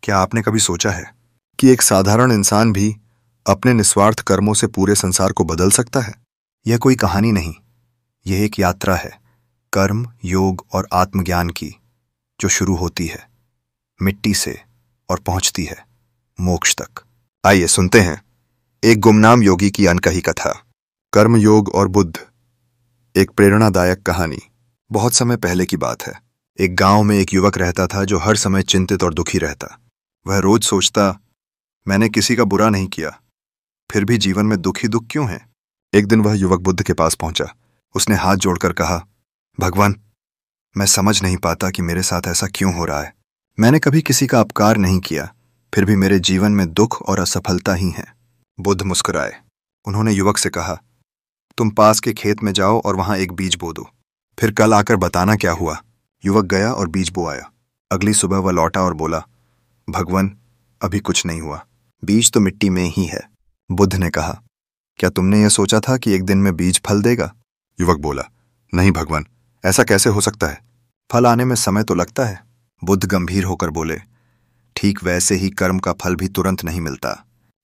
क्या आपने कभी सोचा है कि एक साधारण इंसान भी अपने निस्वार्थ कर्मों से पूरे संसार को बदल सकता है? यह कोई कहानी नहीं, यह एक यात्रा है कर्म, योग और आत्मज्ञान की, जो शुरू होती है मिट्टी से और पहुंचती है मोक्ष तक। आइए सुनते हैं एक गुमनाम योगी की अनकही कथा, कर्म योग और बुद्ध, एक प्रेरणादायक कहानी। बहुत समय पहले की बात है। एक गांव में एक युवक रहता था जो हर समय चिंतित और दुखी रहता। वह रोज सोचता, मैंने किसी का बुरा नहीं किया, फिर भी जीवन में दुख ही दुख क्यों है। एक दिन वह युवक बुद्ध के पास पहुंचा। उसने हाथ जोड़कर कहा, भगवान, मैं समझ नहीं पाता कि मेरे साथ ऐसा क्यों हो रहा है। मैंने कभी किसी का अपकार नहीं किया, फिर भी मेरे जीवन में दुख और असफलता ही है। बुद्ध मुस्कुराए। उन्होंने युवक से कहा, तुम पास के खेत में जाओ और वहां एक बीज बो दो, फिर कल आकर बताना क्या हुआ। युवक गया और बीज बोआया। अगली सुबह वह लौटा और बोला, भगवान, अभी कुछ नहीं हुआ, बीज तो मिट्टी में ही है। बुद्ध ने कहा, क्या तुमने यह सोचा था कि एक दिन में बीज फल देगा? युवक बोला, नहीं भगवान, ऐसा कैसे हो सकता है, फल आने में समय तो लगता है। बुद्ध गंभीर होकर बोले, ठीक वैसे ही कर्म का फल भी तुरंत नहीं मिलता।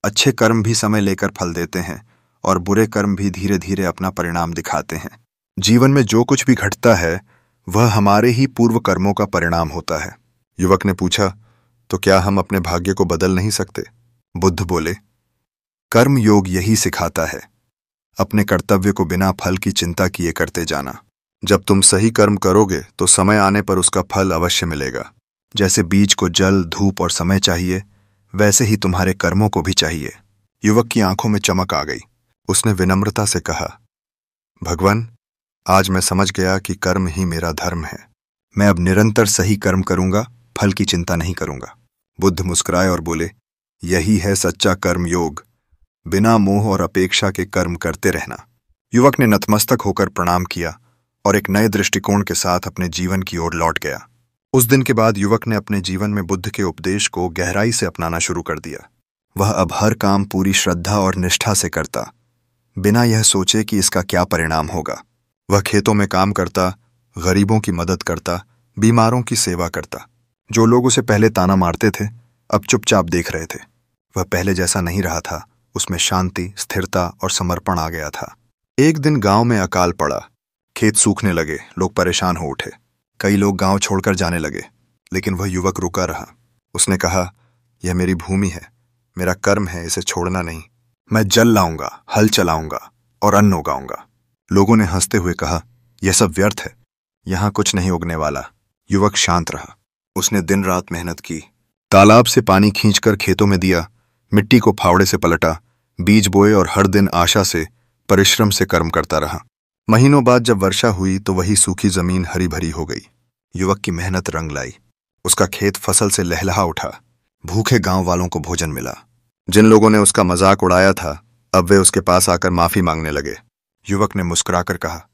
अच्छे कर्म भी समय लेकर फल देते हैं और बुरे कर्म भी धीरे धीरे अपना परिणाम दिखाते हैं। जीवन में जो कुछ भी घटता है वह हमारे ही पूर्व कर्मों का परिणाम होता है। युवक ने पूछा, तो क्या हम अपने भाग्य को बदल नहीं सकते? बुद्ध बोले, कर्म योग यही सिखाता है, अपने कर्तव्य को बिना फल की चिंता किए करते जाना। जब तुम सही कर्म करोगे तो समय आने पर उसका फल अवश्य मिलेगा। जैसे बीज को जल, धूप और समय चाहिए, वैसे ही तुम्हारे कर्मों को भी चाहिए। युवक की आंखों में चमक आ गई। उसने विनम्रता से कहा, भगवान, आज मैं समझ गया कि कर्म ही मेरा धर्म है। मैं अब निरंतर सही कर्म करूंगा, फल की चिंता नहीं करूंगा। बुद्ध मुस्कुराए और बोले, यही है सच्चा कर्म योग, बिना मोह और अपेक्षा के कर्म करते रहना। युवक ने नतमस्तक होकर प्रणाम किया और एक नए दृष्टिकोण के साथ अपने जीवन की ओर लौट गया। उस दिन के बाद युवक ने अपने जीवन में बुद्ध के उपदेश को गहराई से अपनाना शुरू कर दिया। वह अब हर काम पूरी श्रद्धा और निष्ठा से करता, बिना यह सोचे कि इसका क्या परिणाम होगा। वह खेतों में काम करता, गरीबों की मदद करता, बीमारों की सेवा करता। जो लोग उसे पहले ताना मारते थे, अब चुपचाप देख रहे थे। वह पहले जैसा नहीं रहा था, उसमें शांति, स्थिरता और समर्पण आ गया था। एक दिन गांव में अकाल पड़ा, खेत सूखने लगे, लोग परेशान हो उठे। कई लोग गांव छोड़कर जाने लगे, लेकिन वह युवक रुका रहा। उसने कहा, यह मेरी भूमि है, मेरा कर्म है, इसे छोड़ना नहीं। मैं जल लाऊंगा, हल चलाऊंगा और अन्न उगाऊंगा। लोगों ने हंसते हुए कहा, यह सब व्यर्थ है, यहां कुछ नहीं उगने वाला। युवक शांत रहा। उसने दिन रात मेहनत की, तालाब से पानी खींचकर खेतों में दिया, मिट्टी को फावड़े से पलटा, बीज बोए और हर दिन आशा से, परिश्रम से कर्म करता रहा। महीनों बाद जब वर्षा हुई तो वही सूखी जमीन हरी भरी हो गई। युवक की मेहनत रंग लाई। उसका खेत फसल से लहलहा उठा। भूखे गांव वालों को भोजन मिला। जिन लोगों ने उसका मजाक उड़ाया था, अब वे उसके पास आकर माफी मांगने लगे। युवक ने मुस्कुराकर कहा,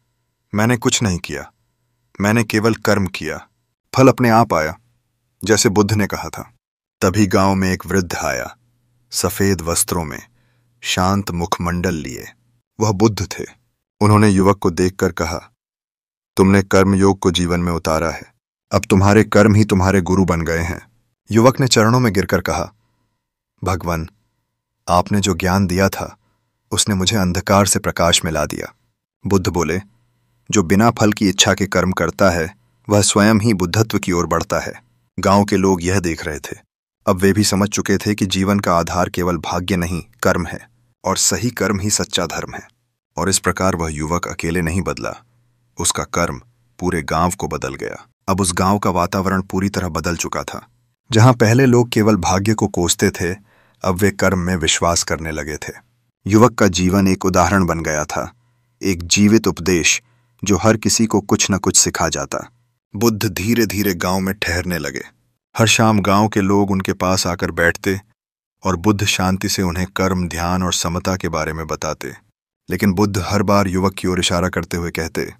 मैंने कुछ नहीं किया, मैंने केवल कर्म किया, फल अपने आप आया, जैसे बुद्ध ने कहा था। तभी गांव में एक वृद्ध आया, सफेद वस्त्रों में, शांत मुखमंडल लिए। वह बुद्ध थे। उन्होंने युवक को देखकर कहा, तुमने कर्म योग को जीवन में उतारा है, अब तुम्हारे कर्म ही तुम्हारे गुरु बन गए हैं। युवक ने चरणों में गिरकर कहा, भगवान, आपने जो ज्ञान दिया था उसने मुझे अंधकार से प्रकाश में ला दिया। बुद्ध बोले, जो बिना फल की इच्छा के कर्म करता है वह स्वयं ही बुद्धत्व की ओर बढ़ता है। गांव के लोग यह देख रहे थे। अब वे भी समझ चुके थे कि जीवन का आधार केवल भाग्य नहीं, कर्म है, और सही कर्म ही सच्चा धर्म है। और इस प्रकार वह युवक अकेले नहीं बदला, उसका कर्म पूरे गांव को बदल गया। अब उस गांव का वातावरण पूरी तरह बदल चुका था। जहां पहले लोग केवल भाग्य को कोसते थे, अब वे कर्म में विश्वास करने लगे थे। युवक का जीवन एक उदाहरण बन गया था, एक जीवित उपदेश जो हर किसी को कुछ न कुछ सिखा जाता। बुद्ध धीरे धीरे गांव में ठहरने लगे। हर शाम गांव के लोग उनके पास आकर बैठते और बुद्ध शांति से उन्हें कर्म, ध्यान और समता के बारे में बताते। लेकिन बुद्ध हर बार युवक की ओर इशारा करते हुए कहते,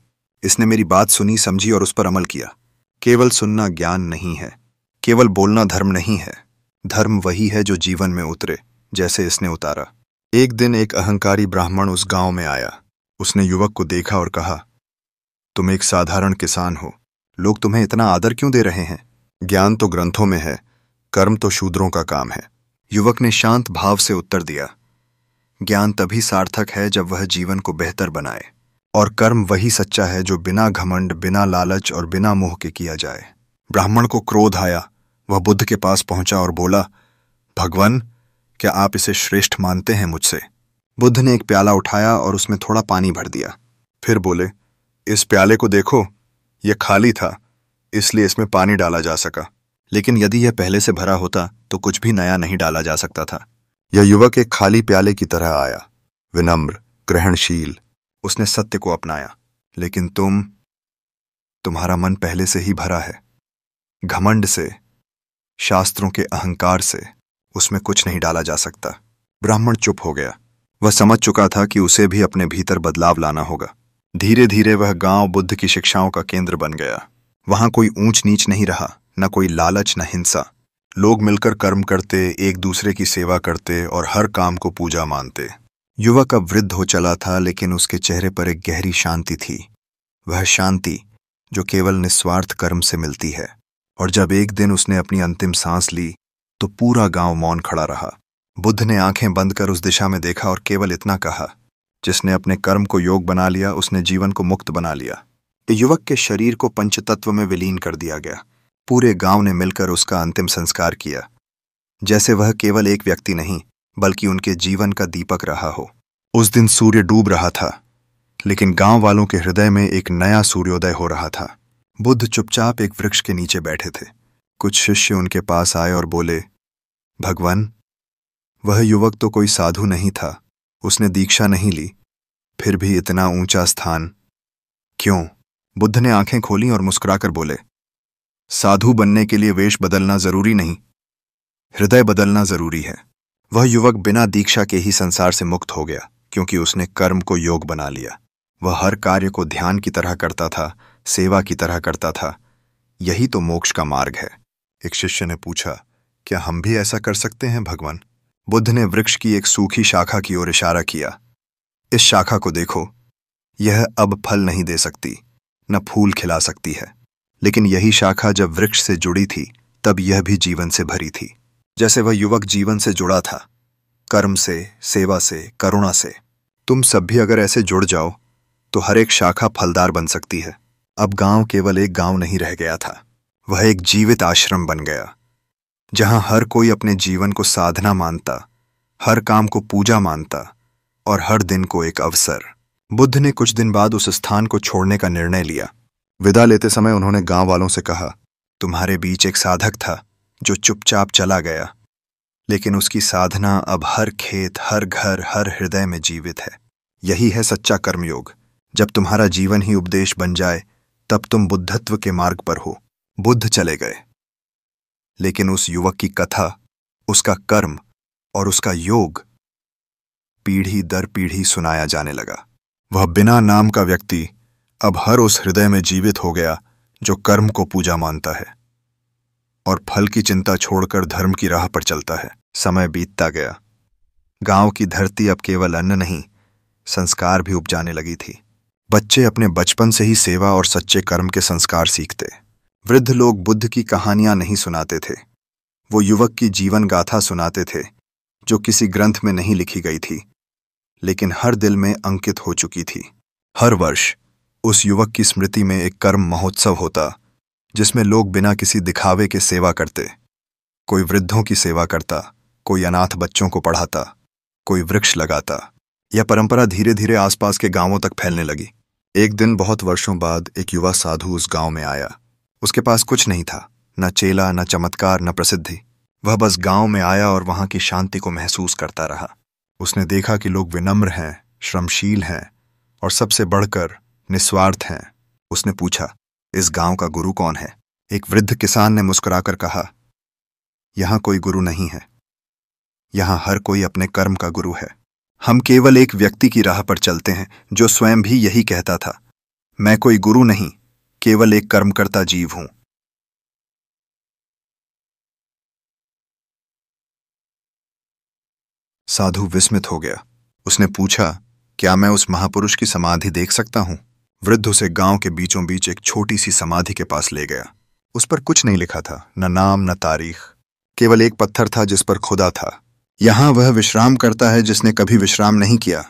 इसने मेरी बात सुनी, समझी और उस पर अमल किया। केवल सुनना ज्ञान नहीं है, केवल बोलना धर्म नहीं है। धर्म वही है जो जीवन में उतरे, जैसे इसने उतारा। एक दिन एक अहंकारी ब्राह्मण उस गांव में आया। उसने युवक को देखा और कहा, तुम एक साधारण किसान हो, लोग तुम्हें इतना आदर क्यों दे रहे हैं? ज्ञान तो ग्रंथों में है, कर्म तो शूद्रों का काम है। युवक ने शांत भाव से उत्तर दिया, ज्ञान तभी सार्थक है जब वह जीवन को बेहतर बनाए, और कर्म वही सच्चा है जो बिना घमंड, बिना लालच और बिना मोह के किया जाए। ब्राह्मण को क्रोध आया। वह बुद्ध के पास पहुंचा और बोला, भगवान, क्या आप इसे श्रेष्ठ मानते हैं मुझसे? बुद्ध ने एक प्याला उठाया और उसमें थोड़ा पानी भर दिया। फिर बोले, इस प्याले को देखो, यह खाली था, इसलिए इसमें पानी डाला जा सका, लेकिन यदि यह पहले से भरा होता तो कुछ भी नया नहीं डाला जा सकता था। यह युवक एक खाली प्याले की तरह आया, विनम्र, ग्रहणशील। उसने सत्य को अपनाया। लेकिन तुम्हारा मन पहले से ही भरा है, घमंड से, शास्त्रों के अहंकार से। उसमें कुछ नहीं डाला जा सकता। ब्राह्मण चुप हो गया। वह समझ चुका था कि उसे भी अपने भीतर बदलाव लाना होगा। धीरे धीरे वह गांव बुद्ध की शिक्षाओं का केंद्र बन गया। वहां कोई ऊंच नीच नहीं रहा, न कोई लालच, न हिंसा। लोग मिलकर कर्म करते, एक दूसरे की सेवा करते और हर काम को पूजा मानते। युवक अब वृद्ध हो चला था, लेकिन उसके चेहरे पर एक गहरी शांति थी। वह शांति जो केवल निस्वार्थ कर्म से मिलती है। और जब एक दिन उसने अपनी अंतिम सांस ली तो पूरा गांव मौन खड़ा रहा। बुद्ध ने आंखें बंद कर उस दिशा में देखा और केवल इतना कहा, जिसने अपने कर्म को योग बना लिया, उसने जीवन को मुक्त बना लिया। युवक के शरीर को पंचतत्व में विलीन कर दिया गया। पूरे गांव ने मिलकर उसका अंतिम संस्कार किया, जैसे वह केवल एक व्यक्ति नहीं बल्कि उनके जीवन का दीपक रहा हो। उस दिन सूर्य डूब रहा था, लेकिन गांव वालों के हृदय में एक नया सूर्योदय हो रहा था। बुद्ध चुपचाप एक वृक्ष के नीचे बैठे थे। कुछ शिष्य उनके पास आए और बोले, भगवान, वह युवक तो कोई साधु नहीं था, उसने दीक्षा नहीं ली, फिर भी इतना ऊंचा स्थान क्यों? बुद्ध ने आंखें खोली और मुस्कुराकर बोले, साधु बनने के लिए वेश बदलना जरूरी नहीं, हृदय बदलना जरूरी है। वह युवक बिना दीक्षा के ही संसार से मुक्त हो गया, क्योंकि उसने कर्म को योग बना लिया। वह हर कार्य को ध्यान की तरह करता था, सेवा की तरह करता था। यही तो मोक्ष का मार्ग है। एक शिष्य ने पूछा, क्या हम भी ऐसा कर सकते हैं भगवान? बुद्ध ने वृक्ष की एक सूखी शाखा की ओर इशारा किया। इस शाखा को देखो, यह अब फल नहीं दे सकती, न फूल खिला सकती है, लेकिन यही शाखा जब वृक्ष से जुड़ी थी तब यह भी जीवन से भरी थी। जैसे वह युवक जीवन से जुड़ा था, कर्म से, सेवा से, करुणा से। तुम सब भी अगर ऐसे जुड़ जाओ तो हर एक शाखा फलदार बन सकती है। अब गांव केवल एक गांव नहीं रह गया था, वह एक जीवित आश्रम बन गया, जहां हर कोई अपने जीवन को साधना मानता, हर काम को पूजा मानता और हर दिन को एक अवसर। बुद्ध ने कुछ दिन बाद उस स्थान को छोड़ने का निर्णय लिया। विदा लेते समय उन्होंने गांव वालों से कहा, तुम्हारे बीच एक साधक था जो चुपचाप चला गया, लेकिन उसकी साधना अब हर खेत, हर घर, हर हृदय में जीवित है। यही है सच्चा कर्मयोग। जब तुम्हारा जीवन ही उपदेश बन जाए तब तुम बुद्धत्व के मार्ग पर हो। बुद्ध चले गए, लेकिन उस युवक की कथा, उसका कर्म और उसका योग पीढ़ी दर पीढ़ी सुनाया जाने लगा। वह बिना नाम का व्यक्ति अब हर उस हृदय में जीवित हो गया जो कर्म को पूजा मानता है और फल की चिंता छोड़कर धर्म की राह पर चलता है। समय बीतता गया। गांव की धरती अब केवल अन्न नहीं, संस्कार भी उपजाने लगी थी। बच्चे अपने बचपन से ही सेवा और सच्चे कर्म के संस्कार सीखते। वृद्ध लोग बुद्ध की कहानियां नहीं सुनाते थे, वो युवक की जीवन गाथा सुनाते थे, जो किसी ग्रंथ में नहीं लिखी गई थी, लेकिन हर दिल में अंकित हो चुकी थी। हर वर्ष उस युवक की स्मृति में एक कर्म महोत्सव होता, जिसमें लोग बिना किसी दिखावे के सेवा करते। कोई वृद्धों की सेवा करता, कोई अनाथ बच्चों को पढ़ाता, कोई वृक्ष लगाता। यह परंपरा धीरे धीरे आसपास के गांवों तक फैलने लगी। एक दिन बहुत वर्षों बाद एक युवा साधु उस गांव में आया। उसके पास कुछ नहीं था, न चेला, न चमत्कार, न प्रसिद्धि। वह बस गांव में आया और वहां की शांति को महसूस करता रहा। उसने देखा कि लोग विनम्र हैं, श्रमशील हैं और सबसे बढ़कर निस्वार्थ हैं। उसने पूछा, इस गांव का गुरु कौन है? एक वृद्ध किसान ने मुस्कुराकर कहा, यहां कोई गुरु नहीं है, यहां हर कोई अपने कर्म का गुरु है। हम केवल एक व्यक्ति की राह पर चलते हैं जो स्वयं भी यही कहता था, मैं कोई गुरु नहीं, केवल एक कर्मकर्ता जीव हूं। साधु विस्मित हो गया। उसने पूछा, क्या मैं उस महापुरुष की समाधि देख सकता हूं? वृद्ध उसे गांव के बीचों बीच एक छोटी सी समाधि के पास ले गया। उस पर कुछ नहीं लिखा था, न नाम, न तारीख, केवल एक पत्थर था जिस पर खुदा था। यहां वह विश्राम करता है जिसने कभी विश्राम नहीं किया।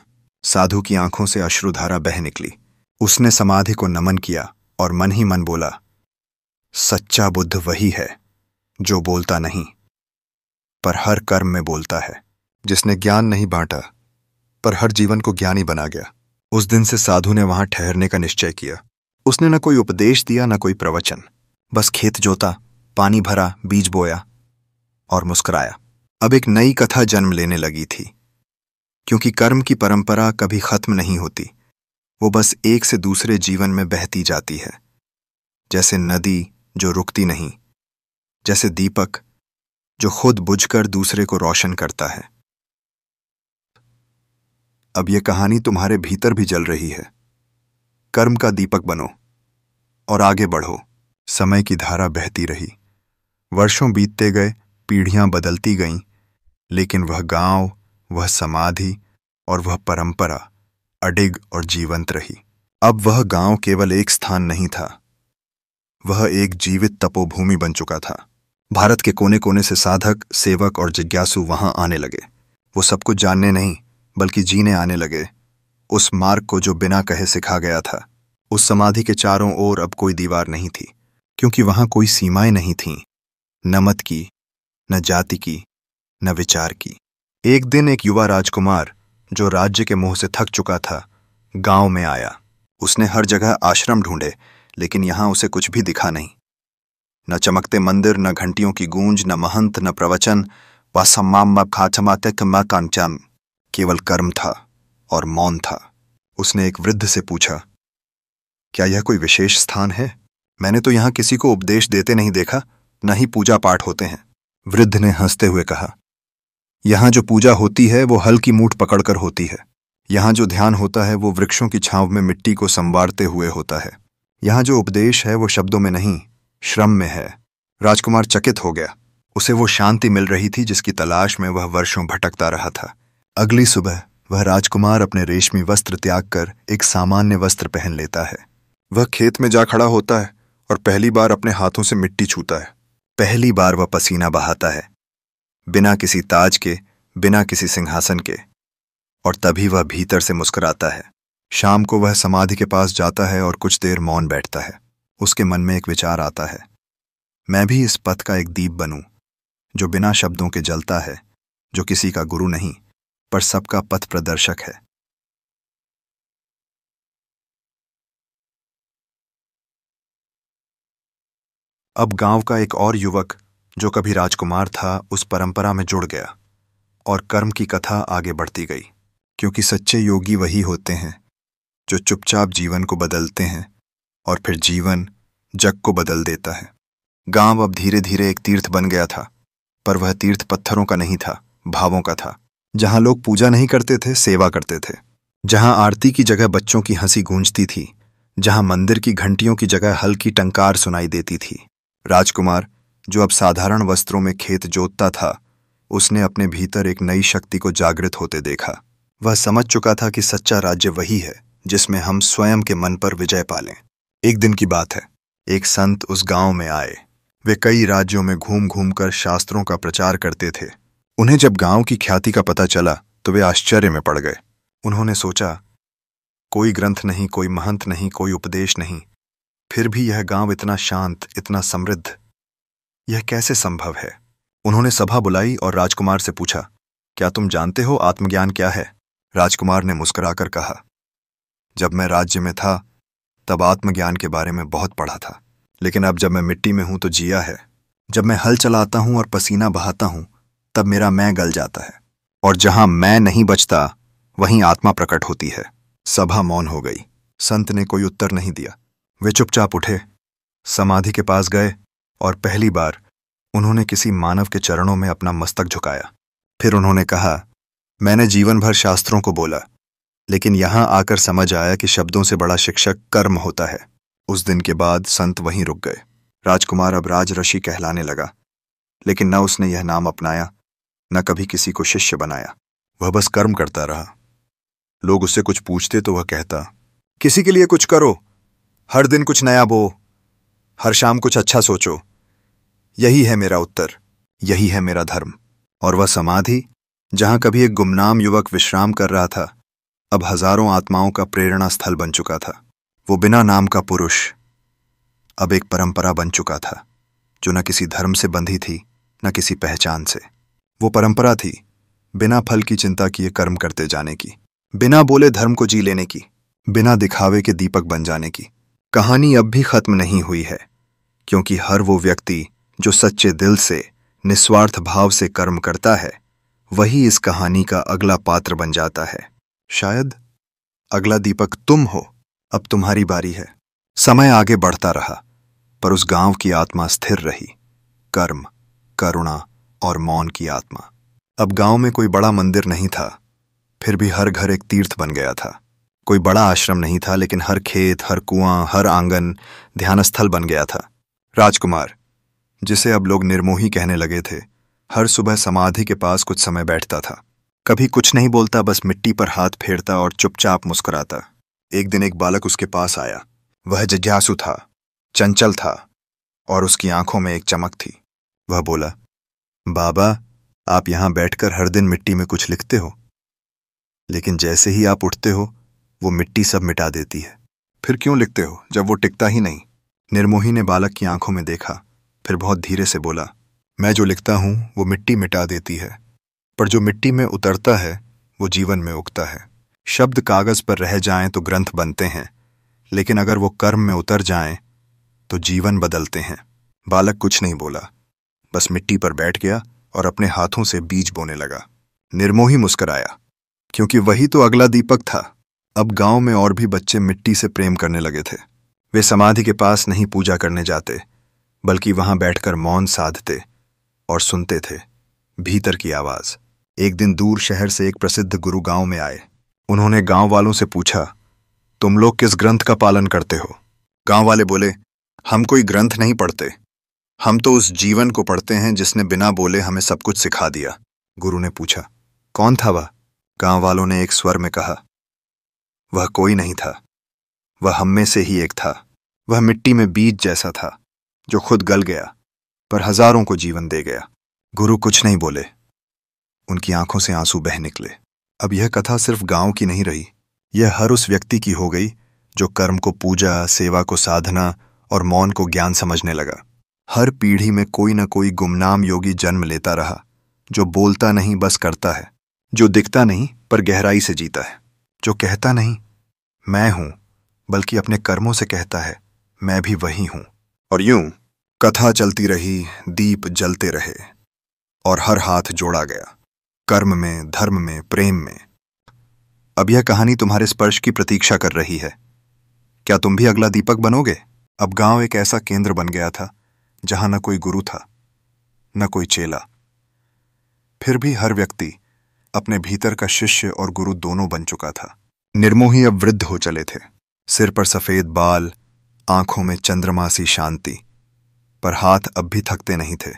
साधु की आंखों से अश्रुधारा बह निकली। उसने समाधि को नमन किया और मन ही मन बोला, सच्चा बुद्ध वही है जो बोलता नहीं पर हर कर्म में बोलता है, जिसने ज्ञान नहीं बांटा पर हर जीवन को ज्ञानी बना गया। उस दिन से साधु ने वहां ठहरने का निश्चय किया। उसने न कोई उपदेश दिया न कोई प्रवचन, बस खेत जोता, पानी भरा, बीज बोया और मुस्कुराया। अब एक नई कथा जन्म लेने लगी थी, क्योंकि कर्म की परंपरा कभी खत्म नहीं होती, वो बस एक से दूसरे जीवन में बहती जाती है, जैसे नदी जो रुकती नहीं, जैसे दीपक जो खुद बुझकर दूसरे को रोशन करता है। अब यह कहानी तुम्हारे भीतर भी जल रही है। कर्म का दीपक बनो और आगे बढ़ो। समय की धारा बहती रही, वर्षों बीतते गए, पीढ़ियां बदलती गईं, लेकिन वह गांव, वह समाधि और वह परंपरा अडिग और जीवंत रही। अब वह गांव केवल एक स्थान नहीं था, वह एक जीवित तपोभूमि बन चुका था। भारत के कोने कोने से साधक, सेवक और जिज्ञासु वहां आने लगे। वो सब कुछ जानने नहीं बल्कि जीने आने लगे, उस मार्ग को जो बिना कहे सिखा गया था। उस समाधि के चारों ओर अब कोई दीवार नहीं थी, क्योंकि वहां कोई सीमाएं नहीं थीं, न मत की, न जाति की, न विचार की। एक दिन एक युवा राजकुमार जो राज्य के मोह से थक चुका था, गांव में आया। उसने हर जगह आश्रम ढूंढे, लेकिन यहां उसे कुछ भी दिखा नहीं। न चमकते मंदिर, न घंटियों की गूंज, न महंत, न प्रवचन। वह केवल कर्म था और मौन था। उसने एक वृद्ध से पूछा, क्या यह कोई विशेष स्थान है? मैंने तो यहां किसी को उपदेश देते नहीं देखा, न ही पूजा पाठ होते हैं। वृद्ध ने हंसते हुए कहा, यहां जो पूजा होती है वो हल की मूठ पकड़कर होती है। यहां जो ध्यान होता है वो वृक्षों की छांव में मिट्टी को संवारते हुए होता है। यहां जो उपदेश है वो शब्दों में नहीं, श्रम में है। राजकुमार चकित हो गया। उसे वो शांति मिल रही थी जिसकी तलाश में वह वर्षों भटकता रहा था। अगली सुबह वह राजकुमार अपने रेशमी वस्त्र त्याग कर एक सामान्य वस्त्र पहन लेता है। वह खेत में जा खड़ा होता है और पहली बार अपने हाथों से मिट्टी छूता है। पहली बार वह पसीना बहाता है, बिना किसी ताज के, बिना किसी सिंहासन के, और तभी वह भीतर से मुस्कुराता है। शाम को वह समाधि के पास जाता है और कुछ देर मौन बैठता है। उसके मन में एक विचार आता है, मैं भी इस पथ का एक दीप बनूं, जो बिना शब्दों के जलता है, जो किसी का गुरु नहीं पर सबका पथ प्रदर्शक है। अब गांव का एक और युवक जो कभी राजकुमार था, उस परंपरा में जुड़ गया और कर्म की कथा आगे बढ़ती गई, क्योंकि सच्चे योगी वही होते हैं जो चुपचाप जीवन को बदलते हैं और फिर जीवन जग को बदल देता है। गांव अब धीरे धीरे एक तीर्थ बन गया था, पर वह तीर्थ पत्थरों का नहीं था, भावों का था। जहां लोग पूजा नहीं करते थे, सेवा करते थे। जहां आरती की जगह बच्चों की हंसी गूंजती थी, जहां मंदिर की घंटियों की जगह हल्की टंकार सुनाई देती थी। राजकुमार जो अब साधारण वस्त्रों में खेत जोतता था, उसने अपने भीतर एक नई शक्ति को जागृत होते देखा। वह समझ चुका था कि सच्चा राज्य वही है जिसमें हम स्वयं के मन पर विजय पालें। एक दिन की बात है, एक संत उस गांव में आए। वे कई राज्यों में घूम घूम कर शास्त्रों का प्रचार करते थे। उन्हें जब गांव की ख्याति का पता चला तो वे आश्चर्य में पड़ गए। उन्होंने सोचा, कोई ग्रंथ नहीं, कोई महंत नहीं, कोई उपदेश नहीं, फिर भी यह गांव इतना शांत, इतना समृद्ध, यह कैसे संभव है? उन्होंने सभा बुलाई और राजकुमार से पूछा, क्या तुम जानते हो आत्मज्ञान क्या है? राजकुमार ने मुस्कुराकर कहा, जब मैं राज्य में था तब आत्मज्ञान के बारे में बहुत पढ़ा था, लेकिन अब जब मैं मिट्टी में हूं तो जिया है। जब मैं हल चलाता हूं और पसीना बहाता हूं तब मेरा मैं गल जाता है, और जहां मैं नहीं बचता वहीं आत्मा प्रकट होती है। सभा मौन हो गई। संत ने कोई उत्तर नहीं दिया। वे चुपचाप उठे, समाधि के पास गए और पहली बार उन्होंने किसी मानव के चरणों में अपना मस्तक झुकाया। फिर उन्होंने कहा, मैंने जीवन भर शास्त्रों को बोला, लेकिन यहां आकर समझ आया कि शब्दों से बड़ा शिक्षक कर्म होता है। उस दिन के बाद संत वहीं रुक गए। राजकुमार अब राजऋषि कहलाने लगा, लेकिन न उसने यह नाम अपनाया, न कभी किसी को शिष्य बनाया। वह बस कर्म करता रहा। लोग उससे कुछ पूछते तो वह कहता, किसी के लिए कुछ करो, हर दिन कुछ नया बो, हर शाम कुछ अच्छा सोचो, यही है मेरा उत्तर। यही है मेरा धर्म। और वह समाधि, जहां कभी एक गुमनाम युवक विश्राम कर रहा था, अब हजारों आत्माओं का प्रेरणा स्थल बन चुका था। वो बिना नाम का पुरुष अब एक परंपरा बन चुका था, जो न किसी धर्म से बंधी थी, न किसी पहचान से। वो परंपरा थी बिना फल की चिंता किए कर्म करते जाने की, बिना बोले धर्म को जी लेने की, बिना दिखावे के दीपक बन जाने की। कहानी अब भी खत्म नहीं हुई है, क्योंकि हर वो व्यक्ति जो सच्चे दिल से, निस्वार्थ भाव से कर्म करता है, वही इस कहानी का अगला पात्र बन जाता है। शायद अगला दीपक तुम हो। अब तुम्हारी बारी है। समय आगे बढ़ता रहा, पर उस गांव की आत्मा स्थिर रही। कर्म, करुणा और मौन की आत्मा। अब गांव में कोई बड़ा मंदिर नहीं था, फिर भी हर घर एक तीर्थ बन गया था। कोई बड़ा आश्रम नहीं था, लेकिन हर खेत, हर कुआं, हर आंगन ध्यानस्थल बन गया था। राजकुमार, जिसे अब लोग निर्मोही कहने लगे थे, हर सुबह समाधि के पास कुछ समय बैठता था। कभी कुछ नहीं बोलता, बस मिट्टी पर हाथ फेरता और चुपचाप मुस्कुराता। एक दिन एक बालक उसके पास आया। वह जिज्ञासु था, चंचल था और उसकी आंखों में एक चमक थी। वह बोला, बाबा, आप यहां बैठकर हर दिन मिट्टी में कुछ लिखते हो, लेकिन जैसे ही आप उठते हो वो मिट्टी सब मिटा देती है। फिर क्यों लिखते हो जब वो टिकता ही नहीं? निर्मोही ने बालक की आंखों में देखा, फिर बहुत धीरे से बोला, मैं जो लिखता हूं वो मिट्टी मिटा देती है, पर जो मिट्टी में उतरता है वो जीवन में उगता है। शब्द कागज पर रह जाएं तो ग्रंथ बनते हैं, लेकिन अगर वो कर्म में उतर जाएं तो जीवन बदलते हैं। बालक कुछ नहीं बोला, बस मिट्टी पर बैठ गया और अपने हाथों से बीज बोने लगा। निर्मोही मुस्कुराया, क्योंकि वही तो अगला दीपक था। अब गांव में और भी बच्चे मिट्टी से प्रेम करने लगे थे। वे समाधि के पास नहीं पूजा करने जाते, बल्कि वहां बैठकर मौन साधते और सुनते थे भीतर की आवाज। एक दिन दूर शहर से एक प्रसिद्ध गुरु गांव में आए। उन्होंने गांव वालों से पूछा, तुम लोग किस ग्रंथ का पालन करते हो? गांव वाले बोले, हम कोई ग्रंथ नहीं पढ़ते, हम तो उस जीवन को पढ़ते हैं जिसने बिना बोले हमें सब कुछ सिखा दिया। गुरु ने पूछा, कौन था वह? गांव वालों ने एक स्वर में कहा, वह कोई नहीं था, वह हम में से ही एक था। वह मिट्टी में बीज जैसा था, जो खुद गल गया पर हजारों को जीवन दे गया। गुरु कुछ नहीं बोले, उनकी आंखों से आंसू बह निकले। अब यह कथा सिर्फ गांव की नहीं रही, यह हर उस व्यक्ति की हो गई जो कर्म को पूजा, सेवा को साधना और मौन को ज्ञान समझने लगा। हर पीढ़ी में कोई न कोई गुमनाम योगी जन्म लेता रहा, जो बोलता नहीं बस करता है, जो दिखता नहीं पर गहराई से जीता है, जो कहता नहीं मैं हूं, बल्कि अपने कर्मों से कहता है मैं भी वही हूं। और यूं कथा चलती रही, दीप जलते रहे और हर हाथ जोड़ा गया, कर्म में, धर्म में, प्रेम में। अब यह कहानी तुम्हारे स्पर्श की प्रतीक्षा कर रही है। क्या तुम भी अगला दीपक बनोगे? अब गांव एक ऐसा केंद्र बन गया था जहां न कोई गुरु था, न कोई चेला, फिर भी हर व्यक्ति अपने भीतर का शिष्य और गुरु दोनों बन चुका था। निर्मोही अब वृद्ध हो चले थे, सिर पर सफेद बाल, आंखों में चंद्रमा सी शांति, पर हाथ अब भी थकते नहीं थे।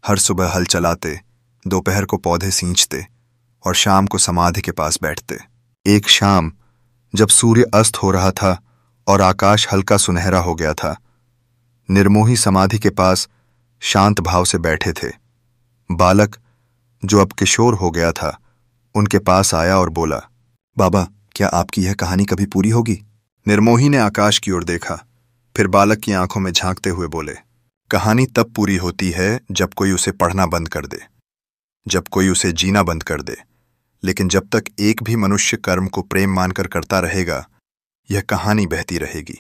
हर सुबह हल चलाते, दोपहर को पौधे सींचते और शाम को समाधि के पास बैठते। एक शाम जब सूर्य अस्त हो रहा था और आकाश हल्का सुनहरा हो गया था, निर्मोही समाधि के पास शांत भाव से बैठे थे। बालक, जो अब किशोर हो गया था, उनके पास आया और बोला, बाबा, क्या आपकी यह कहानी कभी पूरी होगी? निर्मोही ने आकाश की ओर देखा, फिर बालक की आंखों में झांकते हुए बोले, कहानी तब पूरी होती है जब कोई उसे पढ़ना बंद कर दे, जब कोई उसे जीना बंद कर दे। लेकिन जब तक एक भी मनुष्य कर्म को प्रेम मानकर करता रहेगा, यह कहानी बहती रहेगी।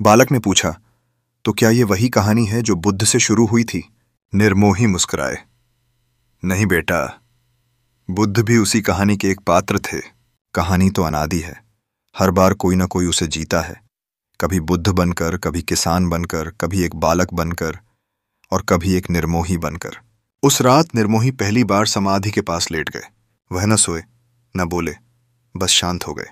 बालक ने पूछा, तो क्या यह वही कहानी है जो बुद्ध से शुरू हुई थी? निर्मोही मुस्कुराए, नहीं बेटा, बुद्ध भी उसी कहानी के एक पात्र थे। कहानी तो अनादि है, हर बार कोई ना कोई उसे जीता है, कभी बुद्ध बनकर, कभी किसान बनकर, कभी एक बालक बनकर और कभी एक निर्मोही बनकर। उस रात निर्मोही पहली बार समाधि के पास लेट गए। वह न सोए, न बोले, बस शांत हो गए।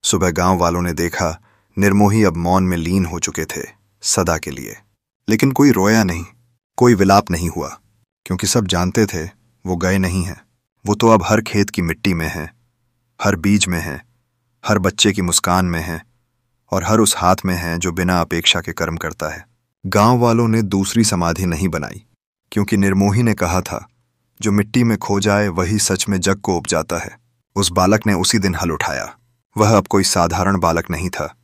सुबह गांव वालों ने देखा निर्मोही अब मौन में लीन हो चुके थे, सदा के लिए। लेकिन कोई रोया नहीं, कोई विलाप नहीं हुआ, क्योंकि सब जानते थे वो गए नहीं हैं। वो तो अब हर खेत की मिट्टी में हैं, हर बीज में हैं, हर बच्चे की मुस्कान में हैं और हर उस हाथ में हैं जो बिना अपेक्षा के कर्म करता है। गांव वालों ने दूसरी समाधि नहीं बनाई, क्योंकि निर्मोही ने कहा था, जो मिट्टी में खो जाए वही सच में जग को उपजाता है। उस बालक ने उसी दिन हल उठाया। वह अब कोई साधारण बालक नहीं था,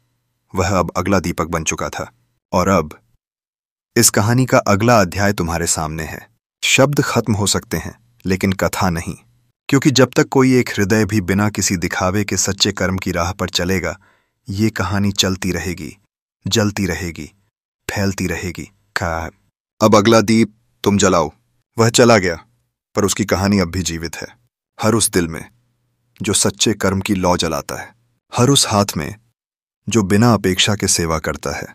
वह अब अगला दीपक बन चुका था। और अब इस कहानी का अगला अध्याय तुम्हारे सामने है। शब्द खत्म हो सकते हैं, लेकिन कथा नहीं, क्योंकि जब तक कोई एक हृदय भी बिना किसी दिखावे के सच्चे कर्म की राह पर चलेगा, ये कहानी चलती रहेगी, जलती रहेगी, फैलती रहेगी। अब अगला दीप तुम जलाओ। वह चला गया, पर उसकी कहानी अब भी जीवित है, हर उस दिल में जो सच्चे कर्म की लौ जलाता है, हर उस हाथ में जो बिना अपेक्षा के सेवा करता है।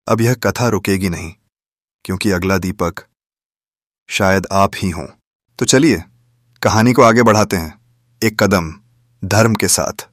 अब यह कथा रुकेगी नहीं, क्योंकि अगला दीपक शायद आप ही हों। तो चलिए कहानी को आगे बढ़ाते हैं, एक कदम धर्म के साथ।